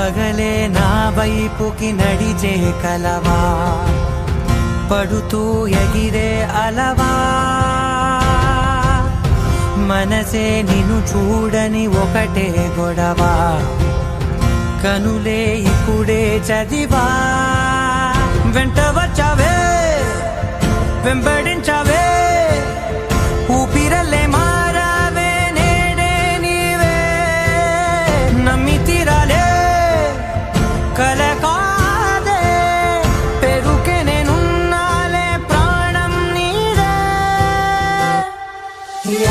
పగలే నా వైపుకి నడిచే కలవా, పడుతూ ఎగిరే అలవా, మనసే నిన్ను చూడని ఒకటే గొడవ, కనులే ఇప్పుడే చదివా. వెంట వచ్చావే వెంబడించావే, ఊపిరల్లే మారావే నేడే నీవే, నమ్మి తీరాలే కల కాదే, పెరుకే నేనున్నాలే ప్రాణం నీదే.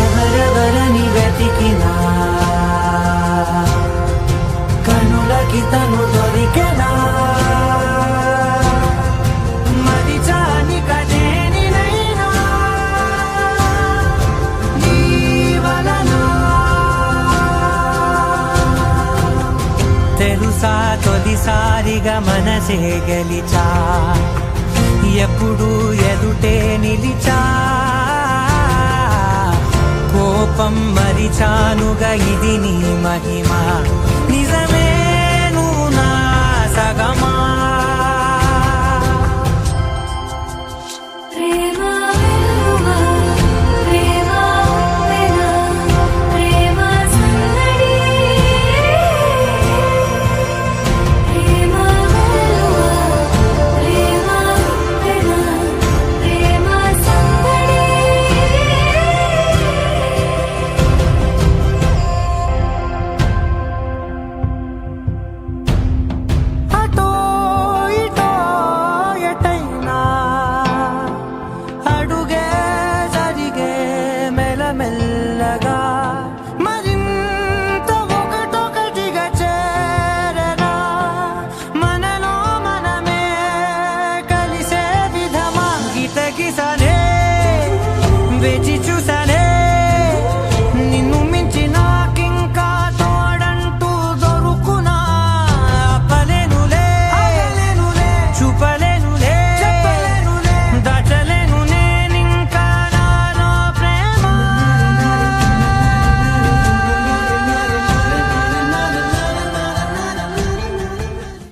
ఎవరెవరని వెతికినా కనులకి తను దొరికెనా, తెలుసా తొలిసారిగా మనసే గెలిచా, ఎప్పుడు ఎదుటే నిలిచా, కోపం మరిచానుగా ఇది నీ మహిమ, నిజమే నువ్వు నా సగమా. మెల్లగా మరింత ఒకటొకటిగా చేరనా, మనలో మనమే కలిసే విధమా, గితగిసనే వేచి